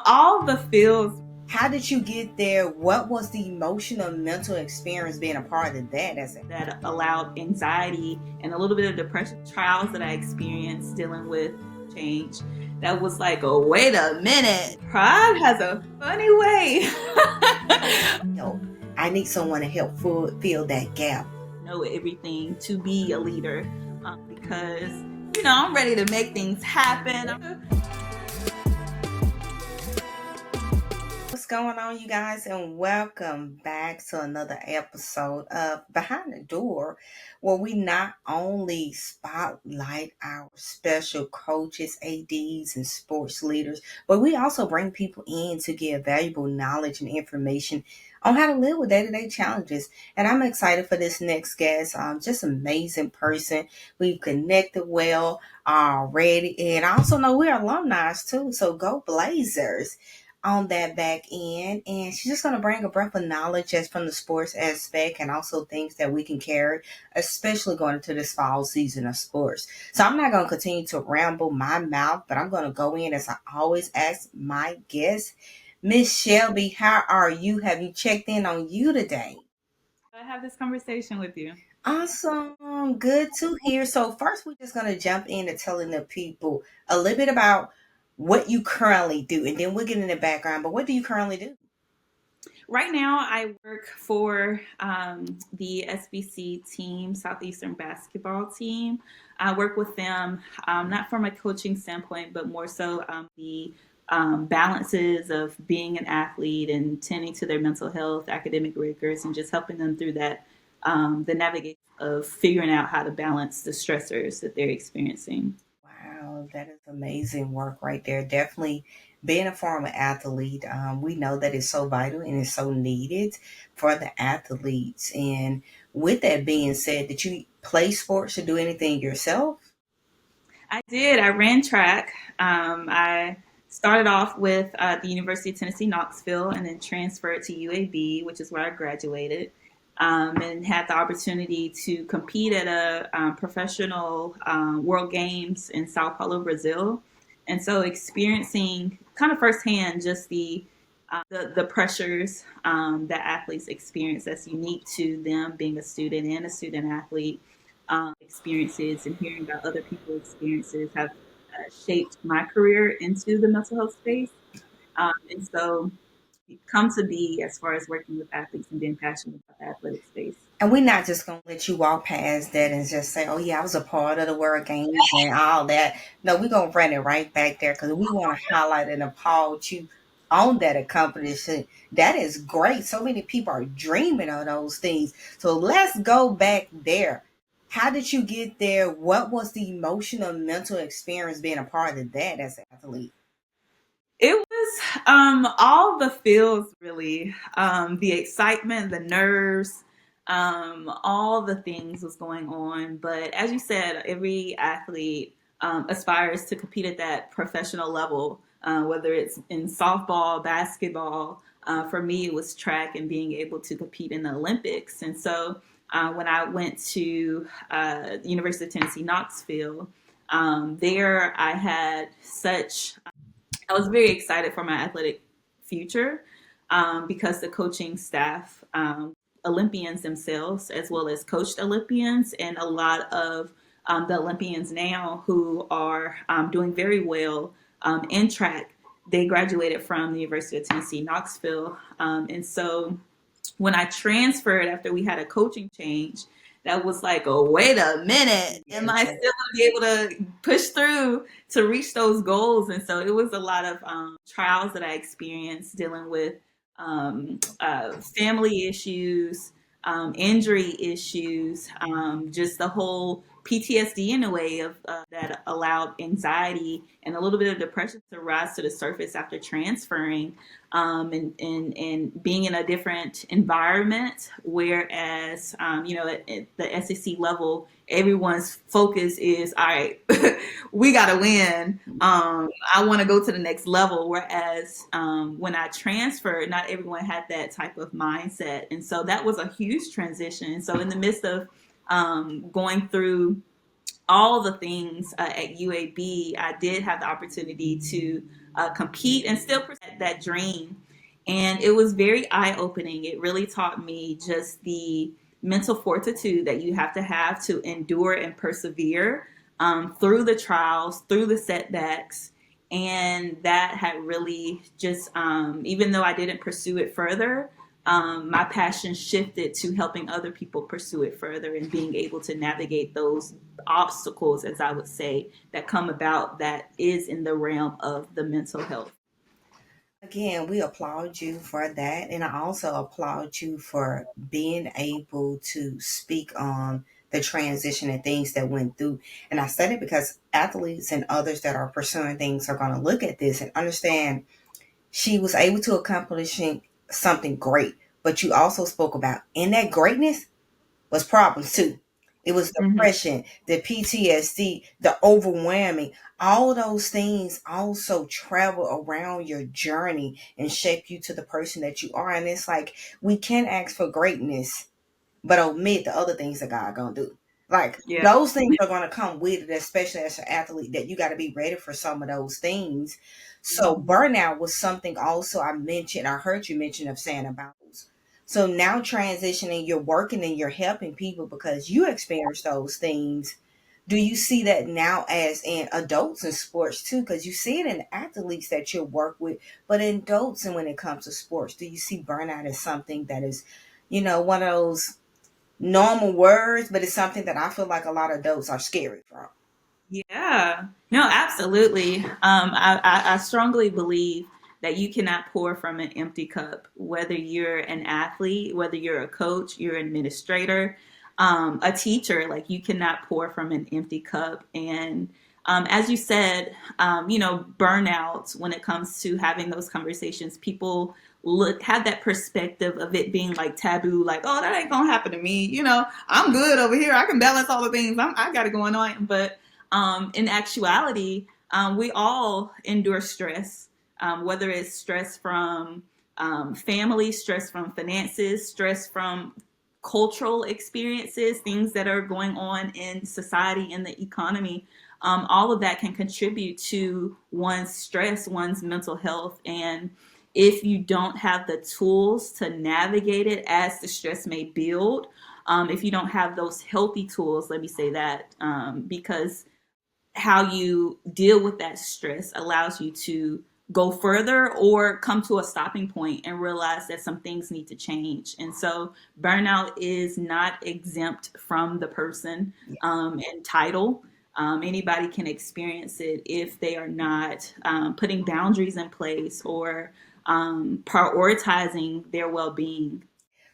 All the feels. How did you get there? What was the emotional, mental experience being a part of that? That allowed anxiety and a little bit of depression, trials that I experienced dealing with change. That was like, oh, wait a minute. Pride has a funny way. I need someone to help fill that gap. Know everything to be a leader because, I'm ready to make things happen. What's going on, you guys, and welcome back to another episode of Behind the Doer, where we not only spotlight our special coaches, ADs, and sports leaders, but we also bring people in to give valuable knowledge and information on how to live with day-to-day challenges. And I'm excited for this next guest. Just amazing person. We've connected well already, and I also know we're alumni too, so go Blazers on that back end. And she's just going to bring a breath of knowledge just from the sports aspect and also things that we can carry, especially going into this fall season of sports. So I'm not going to continue to ramble my mouth, but I'm going to go in as I always ask my guests. Miss Shelbi, how are you? Have you checked in on you today? I have this conversation with you. Awesome. Good to hear. So first, we're just going to jump into telling the people a little bit about what you currently do, and then we'll get in the background. But what do you currently do? Right now, I work for the SBC team, Southeastern basketball team. I work with them, not from a coaching standpoint, but more so the balances of being an athlete and tending to their mental health, academic rigors, and just helping them through that, the navigation of figuring out how to balance the stressors that they're experiencing. Wow, that is amazing work right there. Definitely being a former athlete, we know that it's so vital and it's so needed for the athletes. And with that being said, did you play sports or do anything yourself? I did. I ran track. I started off with the University of Tennessee, Knoxville, and then transferred to UAB, which is where I graduated, and had the opportunity to compete at a professional World Games in Sao Paulo, Brazil. And so experiencing kind of firsthand just the pressures that athletes experience that's unique to them being a student and a student athlete, experiences and hearing about other people's experiences have shaped my career into the mental health space. And so come to be as far as working with athletes and being passionate about the athletic space. And we're not just going to let you walk past that and just say, oh, yeah, I was a part of the World Games and all that. No, we're going to run it right back there because we want to highlight and applaud you on that accomplishment. That is great. So many people are dreaming of those things. So let's go back there. How did you get there? What was the emotional, mental experience being a part of that as an athlete? It was all the feels, really. The excitement, the nerves, all the things was going on. But as you said, every athlete aspires to compete at that professional level, whether it's in softball, basketball. For me, it was track and being able to compete in the Olympics. And so when I went to the University of Tennessee, Knoxville, there I had I was very excited for my athletic future because the coaching staff, Olympians themselves, as well as coached Olympians, and a lot of the Olympians now who are doing very well in track, they graduated from the University of Tennessee, Knoxville. And so when I transferred after we had a coaching change, that was like, oh, wait a minute. Am I still going to be able to push through to reach those goals? And so it was a lot of trials that I experienced dealing with family issues, injury issues, just the whole PTSD in a way of that allowed anxiety and a little bit of depression to rise to the surface after transferring, and being in a different environment. Whereas, at the SEC level, everyone's focus is, all right, we got to win. I want to go to the next level. Whereas when I transferred, not everyone had that type of mindset. And so that was a huge transition. And so in the midst of going through all the things at UAB, I did have the opportunity to compete and still pursue that dream. And it was very eye opening. It really taught me just the mental fortitude that you have to endure and persevere through the trials, through the setbacks. And that had really just, even though I didn't pursue it further, my passion shifted to helping other people pursue it further and being able to navigate those obstacles, as I would say, that come about that is in the realm of the mental health. Again, we applaud you for that. And I also applaud you for being able to speak on the transition and things that went through. And I said it because athletes and others that are pursuing things are going to look at this and understand she was able to accomplish something great. But you also spoke about in that greatness was problems too. It was Mm-hmm. depression, the PTSD, the overwhelming. All those things also travel around your journey and shape you to the person that you are. And it's like we can ask for greatness but omit the other things that God gonna do. Like Yeah. those things are gonna come with it, especially as an athlete, that you got to be ready for some of those things. So Mm-hmm. burnout was something also I mentioned. I heard you mention of saying about those. So now transitioning, you're working and you're helping people because you experience those things. Do you see that now as in adults in sports too? Because you see it in athletes that you work with, but in adults and when it comes to sports, do you see burnout as something that is, one of those normal words, but it's something that I feel like a lot of adults are scary from? Yeah, no, absolutely. I strongly believe that you cannot pour from an empty cup, whether you're an athlete, whether you're a coach, you're an administrator, a teacher, like you cannot pour from an empty cup. And as you said, burnout, when it comes to having those conversations, people have that perspective of it being like taboo, like, oh, that ain't gonna happen to me. I'm good over here. I can balance all the things I got it going on. But in actuality, we all endure stress, whether it's stress from family, stress from finances, stress from cultural experiences, things that are going on in society, in the economy. All of that can contribute to one's stress, one's mental health. And if you don't have the tools to navigate it as the stress may build, if you don't have those healthy tools, let me say that, because how you deal with that stress allows you to go further or come to a stopping point and realize that some things need to change. And so burnout is not exempt from the person and title. Anybody can experience it if they are not putting boundaries in place or prioritizing their well-being.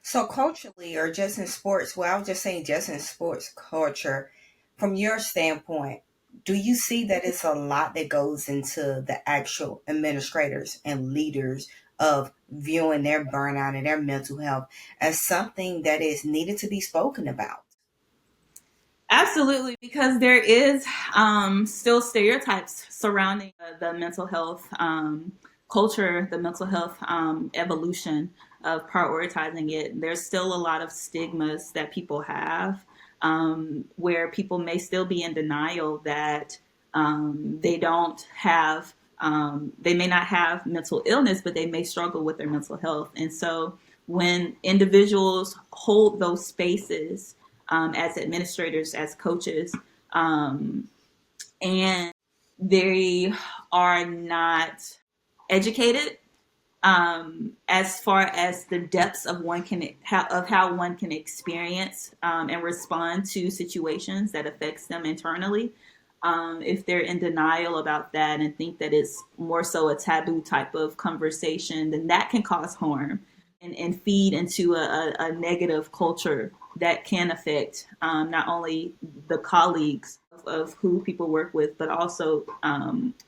So culturally, or just in sports, well, I was just saying, just in sports culture, from your standpoint, do you see that it's a lot that goes into the actual administrators and leaders of viewing their burnout and their mental health as something that is needed to be spoken about? Absolutely, because there is still stereotypes surrounding the mental health culture, the mental health evolution of prioritizing it. There's still a lot of stigmas that people have where people may still be in denial that they don't have, they may not have mental illness, but they may struggle with their mental health. And so when individuals hold those spaces, as administrators, as coaches, and they are not educated as far as the depths of how one can experience and respond to situations that affects them internally. If they're in denial about that and think that it's more so a taboo type of conversation, then that can cause harm and feed into a negative culture that can affect not only the colleagues of who people work with, but also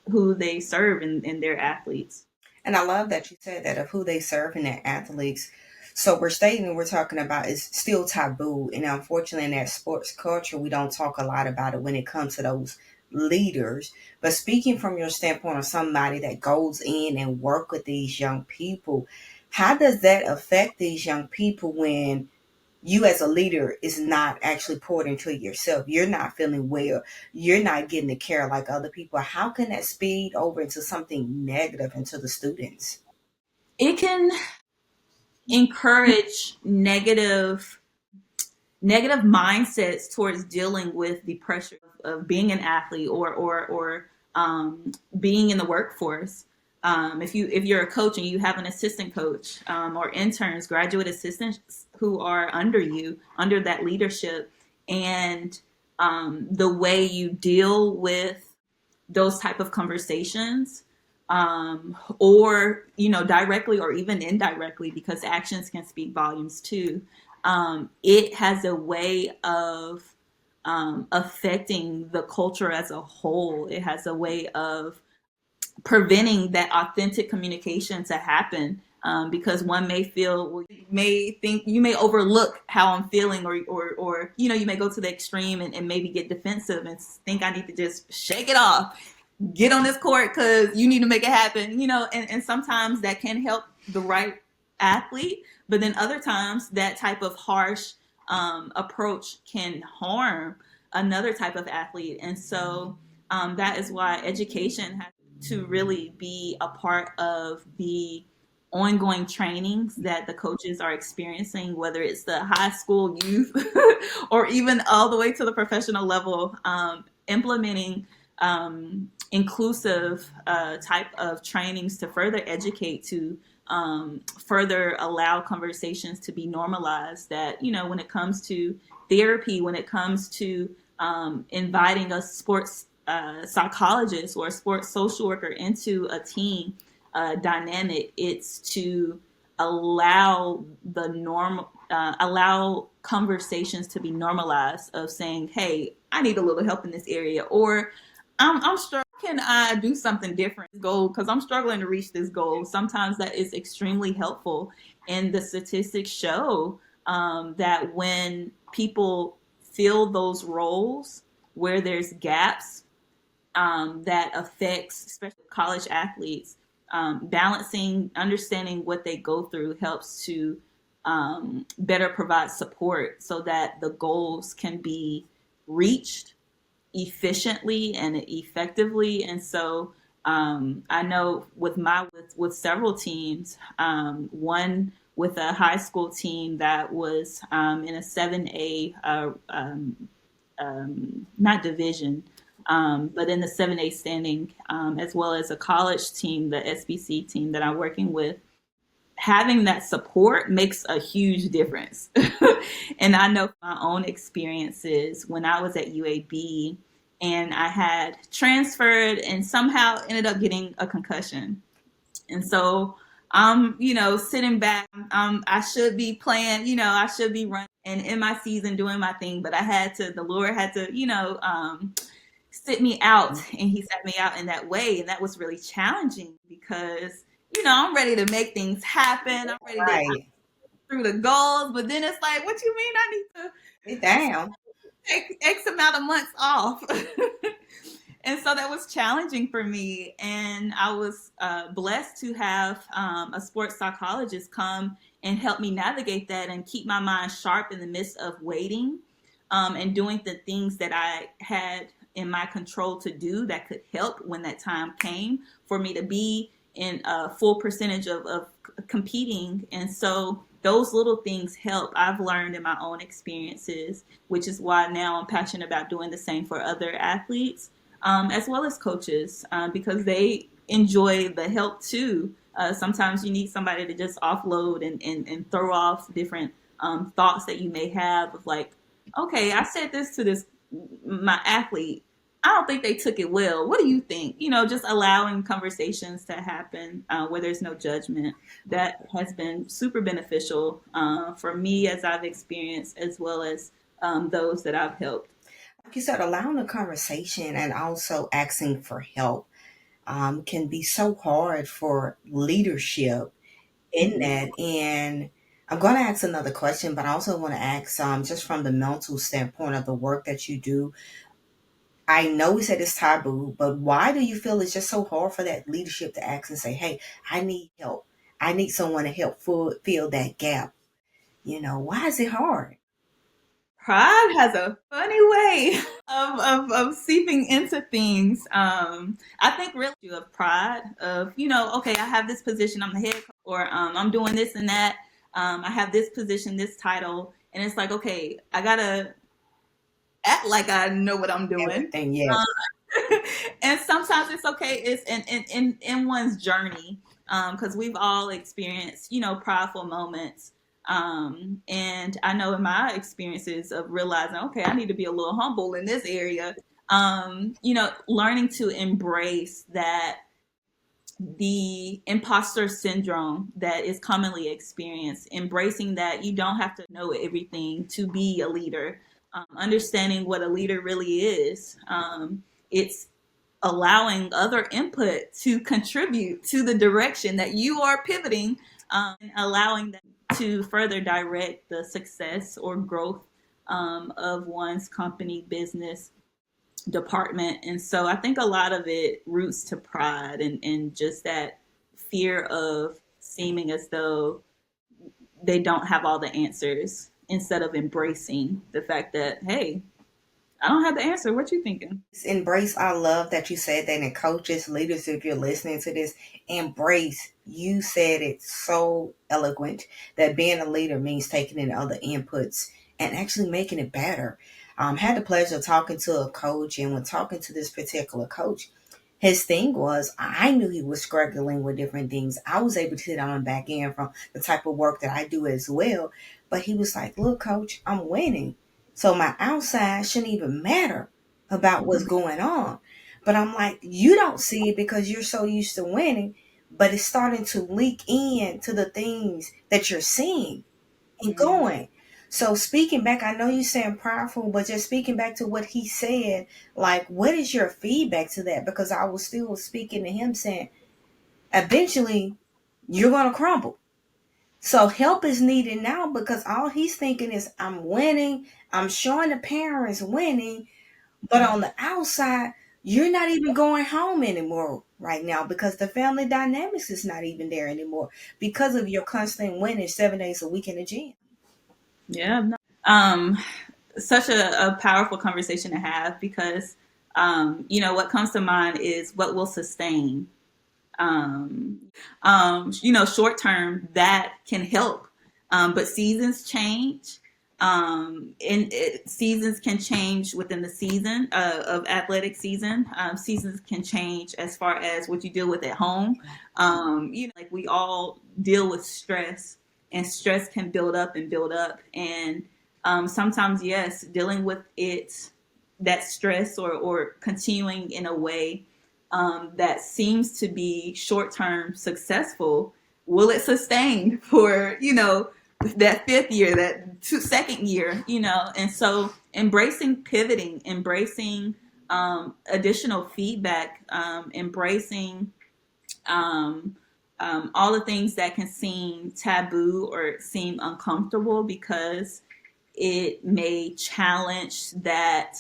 who they serve in their athletes. And I love that you said that of who they serve and their athletes. So we're stating we're talking about is still taboo. And unfortunately in that sports culture, we don't talk a lot about it when it comes to those leaders. But speaking from your standpoint of somebody that goes in and work with these young people, how does that affect these young people when you as a leader is not actually poured into yourself. You're not feeling well. You're not getting the care like other people. How can that speed over into something negative into the students? It can encourage negative mindsets towards dealing with the pressure of being an athlete or being in the workforce. If you're a coach and you have an assistant coach or interns, graduate assistants who are under you, under that leadership, and the way you deal with those type of conversations, or directly or even indirectly, because actions can speak volumes too. It has a way of affecting the culture as a whole. It has a way of preventing that authentic communication to happen, because one may feel, well, you may think, you may overlook how I'm feeling, or you may go to the extreme and maybe get defensive and think I need to just shake it off, get on this court because you need to make it happen, and sometimes that can help the right athlete, but then other times that type of harsh approach can harm another type of athlete. And so that is why education has to really be a part of the ongoing trainings that the coaches are experiencing, whether it's the high school youth or even all the way to the professional level, implementing inclusive type of trainings to further educate, to further allow conversations to be normalized. That, when it comes to therapy, when it comes to inviting a sports psychologist or a sports social worker into a team dynamic, it's to allow allow conversations to be normalized, of saying, hey, I need a little help in this area, or I'm struggling. Can I do something different? Goal, because I'm struggling to reach this goal. Sometimes that is extremely helpful, and the statistics show that when people fill those roles where there's gaps, that affects especially college athletes. Balancing, understanding what they go through helps to better provide support so that the goals can be reached efficiently and effectively. And so I know with several teams, one with a high school team that was in a 7A, not division, but in the 7A standing, as well as a college team, the SBC team that I'm working with. Having that support makes a huge difference. And I know my own experiences when I was at UAB and I had transferred and somehow ended up getting a concussion. And so I'm, sitting back. I should be playing, I should be running and in my season doing my thing, but the Lord had to, sit me out, and he set me out in that way. And that was really challenging because, I'm ready to make things happen. I'm ready to Right. through the goals, but then it's like, what you mean I need to It down. take X amount of months off? And so that was challenging for me. And I was blessed to have a sports psychologist come and help me navigate that and keep my mind sharp in the midst of waiting, and doing the things that I had in my control to do that could help when that time came for me to be in a full percentage of competing. And so those little things help. I've learned in my own experiences, which is why now I'm passionate about doing the same for other athletes, as well as coaches, because they enjoy the help too. Sometimes you need somebody to just offload and throw off different thoughts that you may have of like, okay, I said this to my athlete. I don't think they took it well. What do you think? Just allowing conversations to happen where there's no judgment. That has been super beneficial for me as I've experienced, as well as those that I've helped. Like you said, allowing a conversation and also asking for help can be so hard for leadership in Mhm. that. And I'm going to ask another question, but I also want to ask, just from the mental standpoint of the work that you do. I know we said it's taboo, but why do you feel it's just so hard for that leadership to ask and say, hey, I need help. I need someone to help fill that gap. Why is it hard? Pride has a funny way of seeping into things. I think really of pride of, okay, I have this position, I'm the head coach, or I'm doing this and that. I have this position, this title, and it's like, okay, I gotta act like I know what I'm doing. Everything, yes. And sometimes it's okay. It's in one's journey, because we've all experienced, prideful moments. And I know in my experiences of realizing, okay, I need to be a little humble in this area. Learning to embrace that the imposter syndrome that is commonly experienced, embracing that you don't have to know everything to be a leader, understanding what a leader really is. It's allowing other input to contribute to the direction that you are pivoting, and allowing them to further direct the success or growth of one's company, business, department. And so I think a lot of it roots to pride and just that fear of seeming as though they don't have all the answers, instead of embracing the fact that, hey, I don't have the answer. What you thinking? Embrace. I love that you said that. And coaches, leaders, if you're listening to this, embrace. You said it so eloquent that being a leader means taking in other inputs and actually making it better. Had the pleasure of talking to a coach, and when talking to this particular coach, his thing was, I knew he was struggling with different things. I was able to sit on the back end from the type of work that I do as well. But he was like, look, coach, I'm winning. So my outside shouldn't even matter about what's going on. But I'm like, you don't see it because you're so used to winning, but it's starting to leak in to the things that you're seeing and Mm-hmm. going. So speaking back, I know you're saying prideful, but just speaking back to what he said, like, what is your feedback to that? Because I was still speaking to him saying, eventually you're going to crumble. So help is needed now because all he's thinking is, I'm winning. I'm showing the parents winning. But on the outside, you're not even going home anymore right now because the family dynamics is not even there anymore because of your constant winning 7 days a week in the gym. Yeah. No. Such a powerful conversation to have, because, what comes to mind is what will sustain. Short term that can help, but seasons change. Seasons can change within the season of athletic season. Seasons can change as far as what you deal with at home. Like we all deal with stress, and stress can build up and build up. And sometimes, yes, dealing with it, that stress, or continuing in a way that seems to be short term successful, will it sustain for, that fifth year, that second year, and so embracing pivoting, embracing additional feedback, embracing um, all the things that can seem taboo or seem uncomfortable, because it may challenge that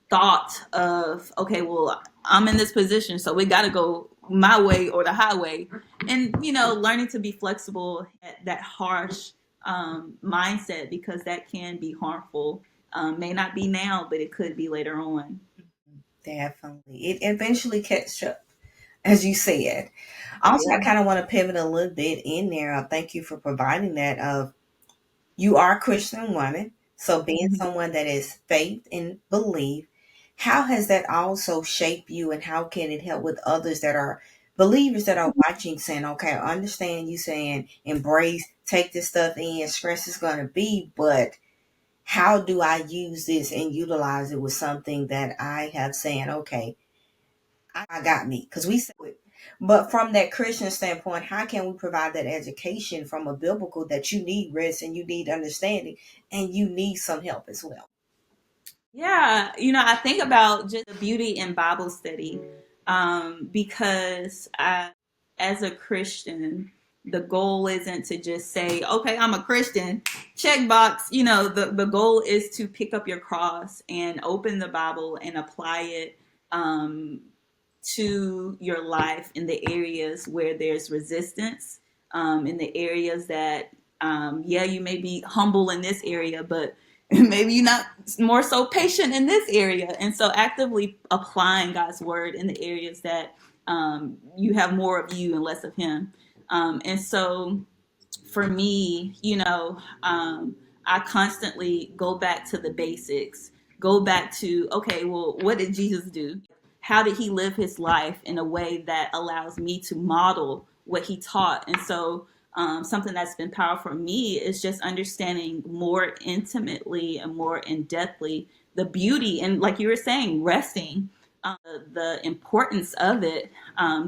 thought of, okay, well, I'm in this position, so we got to go my way or the highway. And, learning to be flexible at that harsh mindset, because that can be harmful. May not be now, but it could be later on. Definitely. It eventually catch up, as you said. Also, I Yeah. kind of want to pivot a little bit in there. Thank you for providing that. You are a Christian woman, so being Mhm. someone that is faith and belief, how has that also shaped you, and how can it help with others that are believers that are watching, saying, okay, I understand you saying embrace, take this stuff in, stress is going to be, but how do I use this and utilize it with something that I have saying, okay, I got me, because we say it. But from that Christian standpoint, how can we provide that education from a biblical that you need rest and you need understanding and you need some help as well? Yeah, I think about just the beauty in Bible study, because as a Christian, the goal isn't to just say, okay, I'm a Christian, check box. The goal is to pick up your cross and open the Bible and apply it um, to your life in the areas where there's resistance, in the areas that Yeah, you may be humble in this area, but maybe you're not more so patient in this area. And so actively applying God's word in the areas that you have more of you and less of him. And so for me, I constantly go back to the basics, go back to, okay, well, what did Jesus do? How did he live his life in a way that allows me to model what he taught? And so, something that's been powerful for me is just understanding more intimately and more in depthly the beauty and, like you were saying, resting. The importance of it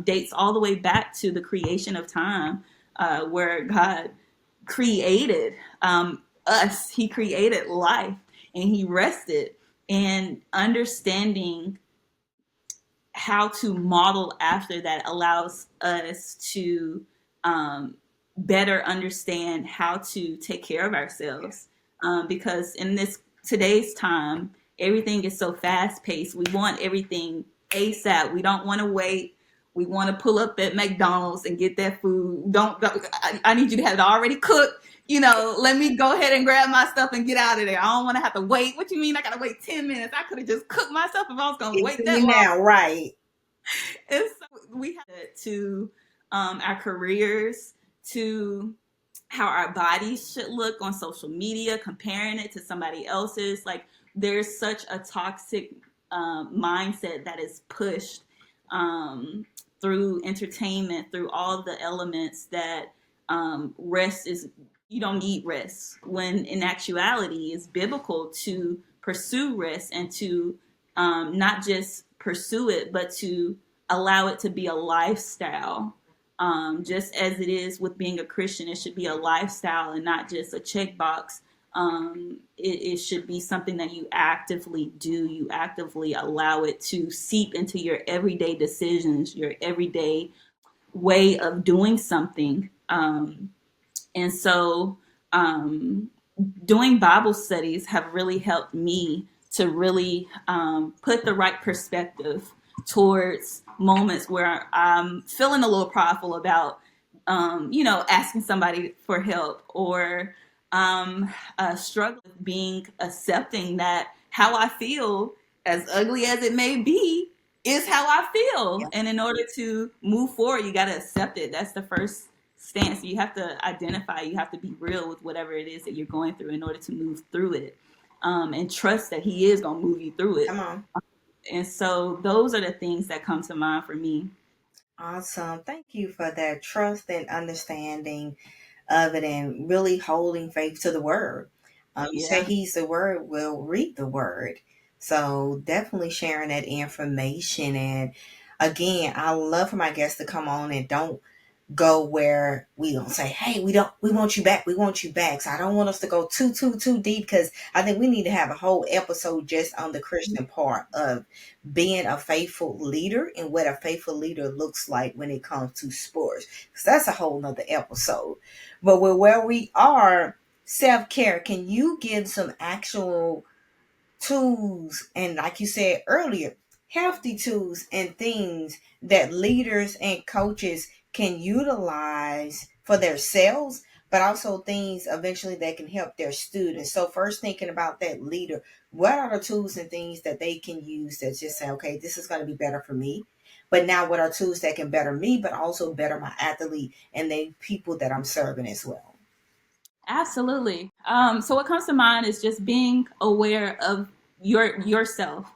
dates all the way back to the creation of time, where God created us. He created life and he rested. And understanding how to model after that allows us to um, better understand how to take care of ourselves. Because in this today's time, everything is so fast paced. We want everything ASAP. We don't want to wait. We want to pull up at McDonald's and get that food. Don't I need you to have it already cooked. Let me go ahead and grab my stuff and get out of there. I don't want to have to wait. What you mean I got to wait 10 minutes? I could have just cooked myself if I was going to Get wait to that you long. now, right? And so we have to our careers, to how our bodies should look on social media, comparing it to somebody else's. Like, there's such a toxic mindset that is pushed through entertainment, through all the elements that rest is, you don't need rest. When in actuality, it's biblical to pursue rest and to not just pursue it, but to allow it to be a lifestyle. Just as it is with being a Christian, it should be a lifestyle and not just a checkbox. It should be something that you actively do. You actively allow it to seep into your everyday decisions, your everyday way of doing something. And so, doing Bible studies have really helped me to really put the right perspective towards moments where I'm feeling a little prideful about, asking somebody for help, or struggling with being accepting that how I feel, as ugly as it may be, is how I feel. And in order to move forward, you got to accept it. That's the first stance. You have to identify, you have to be real with whatever it is that you're going through in order to move through it, and trust that he is going to move you through it. Come on. And so those are the things that come to mind for me. Awesome. Thank you for that trust and understanding of it and really holding faith to the word. You say Yeah, he's the word, will read the word. So definitely sharing that information. And again, I love for my guests to come on and don't go where we don't say, hey, we want you back. We want you back. So I don't want us to go too deep, because I think we need to have a whole episode just on the Christian part of being a faithful leader and what a faithful leader looks like when it comes to sports. Because that's a whole nother episode. But with where we are, self-care, can you give some actual tools, and like you said earlier, healthy tools and things that leaders and coaches can utilize for themselves, but also things eventually that can help their students? So first, thinking about that leader, what are the tools and things that they can use that just say, okay, this is going to be better for me, but now what are tools that can better me but also better my athlete and the people that I'm serving as well? absolutely. So what comes to mind is just being aware of yourself.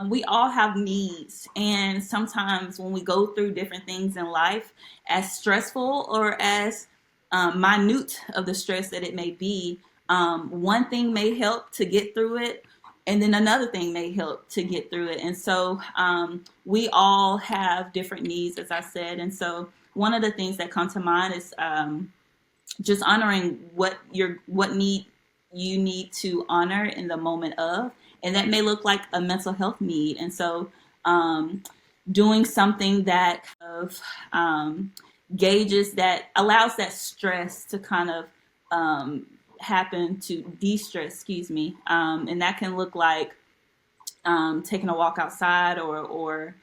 We all have needs, and sometimes when we go through different things in life, as stressful or as minute of the stress that it may be, one thing may help to get through it, and then another thing may help to get through it. And so we all have different needs, as I said. And so one of the things that come to mind is just honoring what need you need to honor in the moment of, and that may look like a mental health need. And so um, doing something that of gauges, that allows that stress to kind of um, happen, to de-stress, excuse me, and that can look like taking a walk outside, or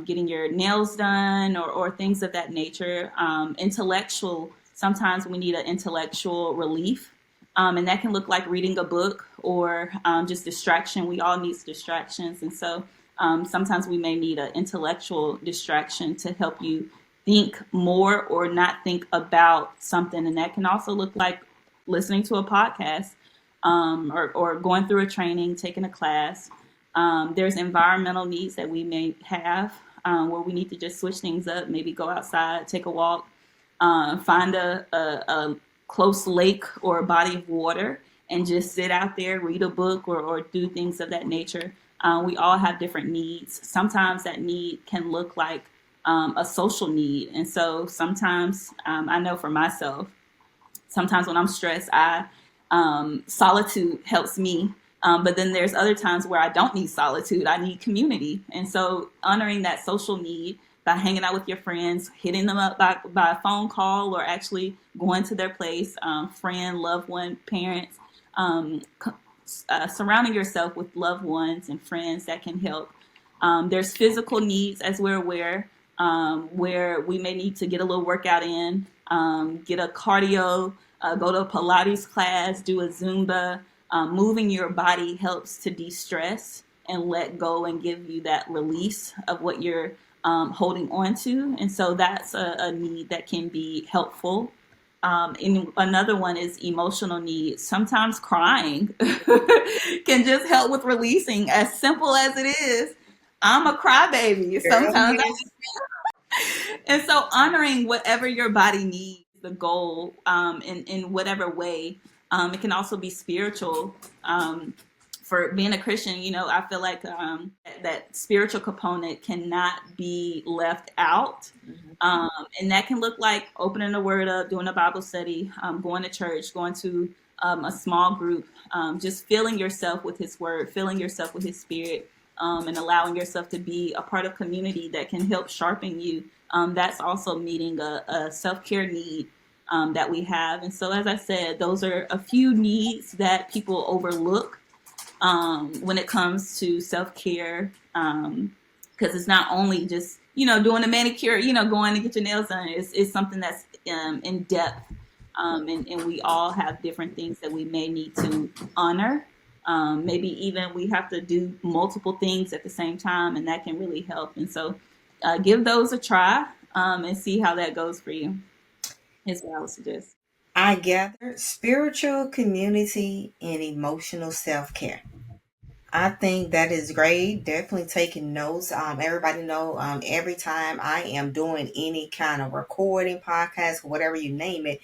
getting your nails done, or things of that nature. Intellectual Sometimes we need an intellectual relief. And that can look like reading a book or just distraction. We all need distractions. And so sometimes we may need an intellectual distraction to help you think more or not think about something. And that can also look like listening to a podcast, or going through a training, taking a class. There's environmental needs that we may have, where we need to just switch things up, maybe go outside, take a walk, find a close lake or a body of water and just sit out there, read a book, or do things of that nature. We all have different needs. Sometimes that need can look like a social need. And so sometimes, I know for myself, sometimes when I'm stressed, I solitude helps me. But then there's other times where I don't need solitude. I need community. And so honoring that social need by hanging out with your friends, hitting them up by a phone call, or actually going to their place, friend, loved one, parents, um, surrounding yourself with loved ones and friends that can help. There's physical needs, as we're aware, where we may need to get a little workout in, get a cardio, go to a Pilates class, do a Zumba. Moving your body helps to de-stress and let go and give you that release of what you're holding on to. And so that's a need that can be helpful. And another one is emotional needs. Sometimes crying can just help with releasing, as simple as it is. I'm a crybaby. Girl, Sometimes I yes. And so honoring whatever your body needs, the goal, in whatever way. It can also be spiritual. For being a Christian, I feel like that spiritual component cannot be left out. Mhm. Um, and that can look like opening the word up, doing a Bible study, going to church, going to a small group, just filling yourself with His word, filling yourself with His spirit, and allowing yourself to be a part of community that can help sharpen you. That's also meeting a self care need that we have. And so, as I said, those are a few needs that people overlook when it comes to self care, because it's not only just doing a manicure, going to get your nails done. It's something that's in depth, and we all have different things that we may need to honor. Maybe even we have to do multiple things at the same time, and that can really help. And so, give those a try, and see how that goes for you. Is what I would suggest. I gather spiritual community and emotional self care. I think that is great. Definitely taking notes. Everybody know, every time I am doing any kind of recording, podcast, whatever you name it,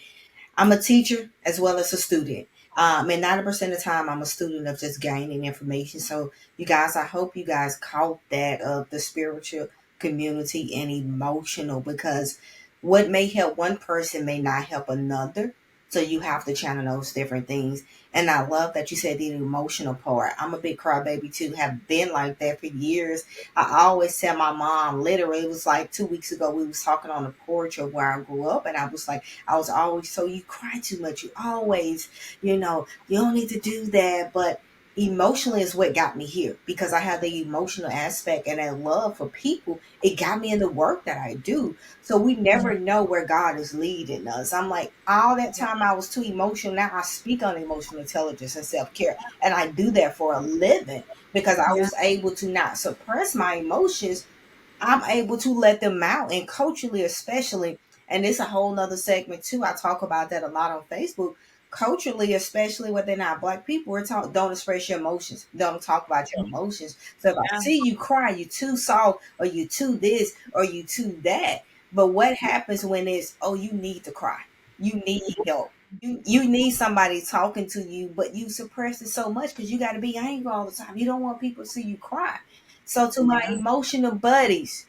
I'm a teacher as well as a student. And 90% of the time, I'm a student of just gaining information. So, you guys, I hope you guys caught that of the spiritual community and emotional, because what may help one person may not help another. So, you have to channel those different things. And I love that you said the emotional part. I'm a big crybaby too, have been like that for years. I always tell my mom, literally, it was like 2 weeks ago, we was talking on the porch of where I grew up, and I was like, I was always, so you cry too much. You always, you don't need to do that. But emotionally is what got me here, because I have the emotional aspect and that love for people. It got me in the work that I do. So we Yeah. never know where God is leading us. I'm like, all that time I was too emotional. Now I speak on emotional intelligence and self care. And I do that for a living because I Yeah. was able to not suppress my emotions. I'm able to let them out, and culturally especially, and it's a whole nother segment too. I talk about that a lot on Facebook. Culturally, especially when they're not black people, we're talk don't express your emotions. Don't talk about your emotions. So if I Yeah. see you cry, you too soft, or you too this, or you too that. But what happens when it's, oh, you need to cry. You need help. You need somebody talking to you, but you suppress it so much because you got to be angry all the time. You don't want people to see you cry. So to my Yeah. emotional buddies,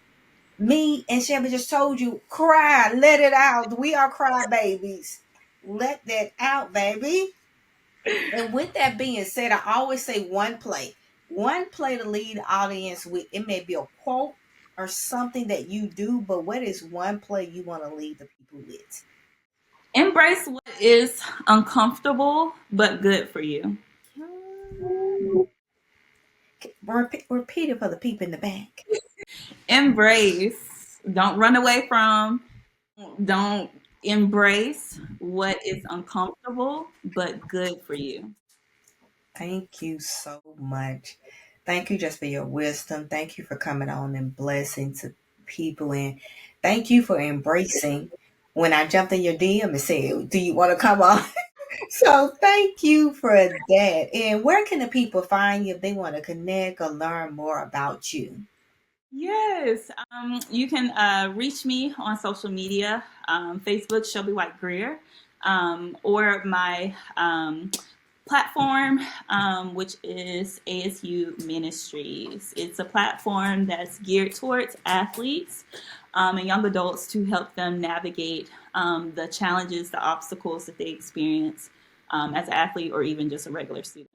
me and Shelbi just told you, cry, let it out. We are cry babies. Let that out, baby. And with that being said, I always say one play to lead the audience with. It may be a quote or something that you do, but what is one play you want to lead the people with? Embrace what is uncomfortable but good for you. Repeat it for the people in the back. Embrace. Don't run away from. Don't. Embrace what is uncomfortable but good for you. Thank you so much. Thank you just for your wisdom. Thank you for coming on and blessing to people. And thank you for embracing when I jumped in your DM and said, do you want to come on? So thank you for that. And where can the people find you if they want to connect or learn more about you? Yes, you can reach me on social media, Facebook, Shelby White Greer, or my platform, which is ASU Ministries. It's a platform that's geared towards athletes and young adults to help them navigate the challenges, the obstacles that they experience as an athlete or even just a regular student.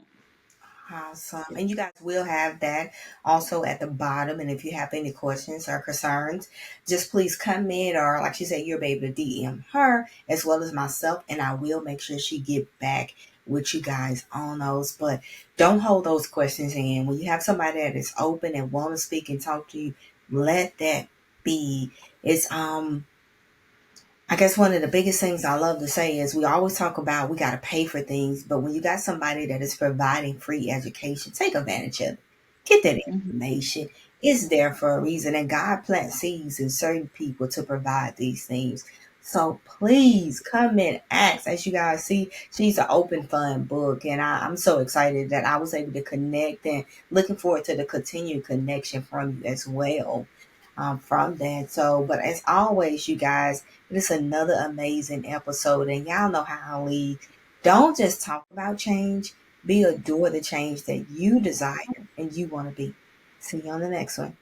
Awesome. And you guys will have that also at the bottom. And if you have any questions or concerns, just please come in, or like she said, you'll be able to DM her as well as myself, and I will make sure she get back with you guys on those. But don't hold those questions in. When you have somebody that is open and want to speak and talk to you, let that be. It's I guess one of the biggest things I love to say is we always talk about we got to pay for things, but when you got somebody that is providing free education, take advantage of it. Get that Mhm. information. It's there for a reason, and God plants seeds in certain people to provide these things. So please come and ask. As you guys see, she's an open fun book, and I'm so excited that I was able to connect and looking forward to the continued connection from you as well from that. So, but as always, you guys, it is another amazing episode, and y'all know how I lead. Don't just talk about change, be a doer the change that you desire and you want to be. See you on the next one.